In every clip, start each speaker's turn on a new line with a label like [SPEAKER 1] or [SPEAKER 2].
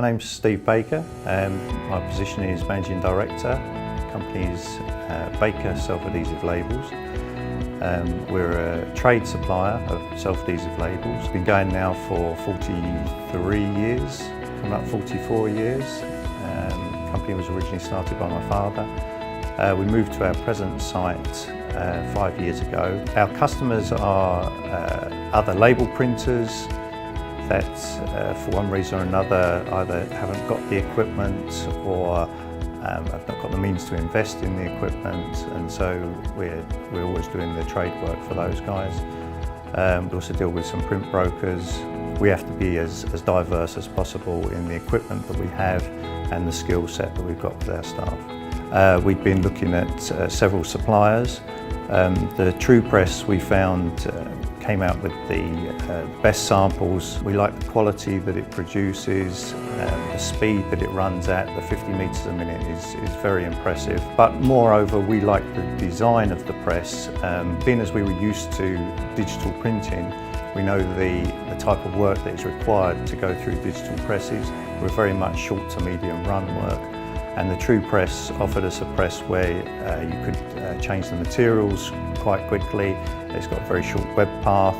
[SPEAKER 1] My name's Steve Baker. My position is Managing Director. The company is Baker Self-Adhesive Labels. We're a trade supplier of self-adhesive labels. Been going now for 43 years, coming up 44 years. The company was originally started by my father. We moved to our present site 5 years ago. Our customers are other label printers that for one reason or another either haven't got the equipment or have not got the means to invest in the equipment, and so we're always doing the trade work for those guys. We also deal with some print brokers. We have to be as diverse as possible in the equipment that we have and the skill set that we've got with our staff. We've been looking at several suppliers. The Truepress we found came out with the best samples. We like the quality that it produces, the speed that it runs at, the 50 metres a minute is very impressive. But moreover, we like the design of the press. Being as we were used to digital printing, we know the type of work that is required to go through digital presses. We're very much short to medium run work. And the Truepress offered us a press where you could change the materials quite quickly. It's got a very short web path,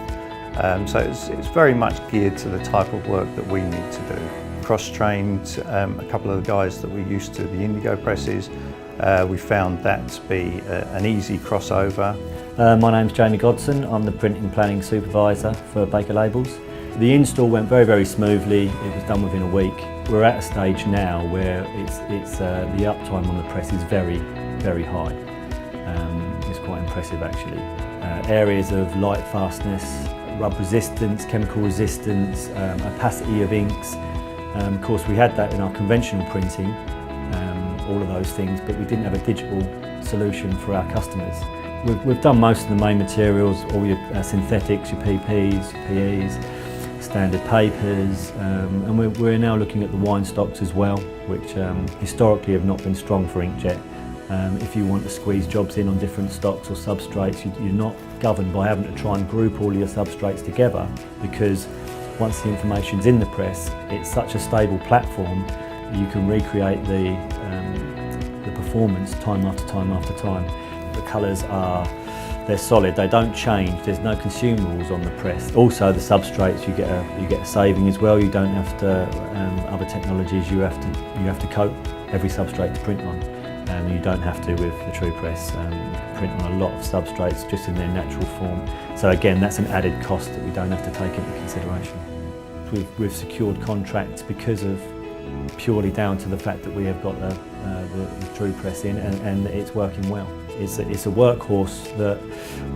[SPEAKER 1] so it's very much geared to the type of work that we need to do. Cross-trained a couple of the guys that we used to the Indigo presses. We found that to be an easy crossover.
[SPEAKER 2] My name's Jamie Godson. I'm the printing planning supervisor for Baker Labels. The install went very smoothly. It was done within a week. We're at a stage now where the uptime on the press is very high. It's quite impressive actually. Areas of light fastness, rub resistance, chemical resistance, opacity of inks. Of course we had that in our conventional printing, all of those things, but we didn't have a digital solution for our customers. We've done most of the main materials, all your synthetics, your PPs, your PEs, standard papers, and we're now looking at the wine stocks as well, which historically have not been strong for inkjet. If you want to squeeze jobs in on different stocks or substrates, you're not governed by having to try and group all your substrates together, because once the information's in the press, it's such a stable platform, you can recreate the performance time after time after time. The colours they're solid, they don't change, there's no consumables on the press. Also the substrates, you get a saving as well. You don't have to, other technologies you have to coat every substrate to print on. You don't have to with the Truepress. Print on a lot of substrates just in their natural form. So again, that's an added cost that we don't have to take into consideration. We've secured contracts because of purely down to the fact that we have got the Truepress in and it's working well. It's a workhorse that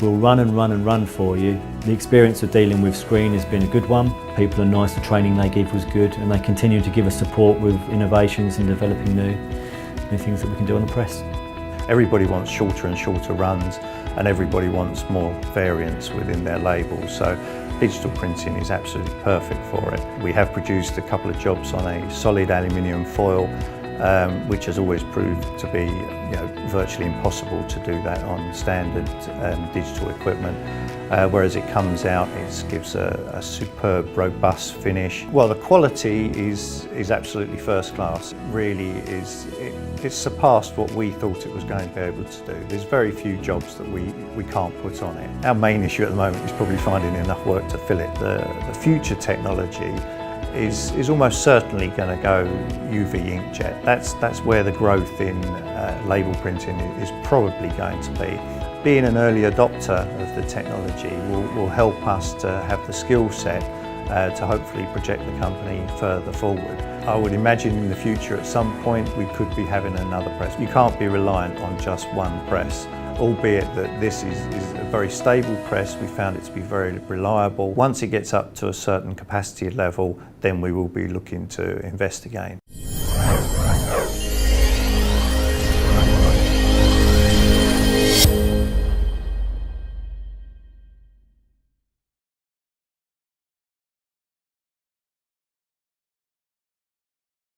[SPEAKER 2] will run and run and run for you. The experience of dealing with screen has been a good one. People are nice, the training they give was good, and they continue to give us support with innovations and developing new things that we can do on the press.
[SPEAKER 1] Everybody wants shorter and shorter runs, and everybody wants more variance within their labels. So digital printing is absolutely perfect for it. We have produced a couple of jobs on a solid aluminium foil, which has always proved to be virtually impossible to do that on standard digital equipment. Whereas it comes out, it gives a superb, robust finish. Well, the quality is absolutely first class. It really is. It's surpassed what we thought it was going to be able to do. There's very few jobs that we can't put on it. Our main issue at the moment is probably finding enough work to fill it. The future technology is almost certainly going to go UV inkjet. That's where the growth in label printing is probably going to be. Being an early adopter of the technology will help us to have the skill set to hopefully project the company further forward. I would imagine in the future at some point we could be having another press. You can't be reliant on just one press, albeit that this is a very stable press. We found it to be very reliable. Once it gets up to a certain capacity level, then we will be looking to invest again.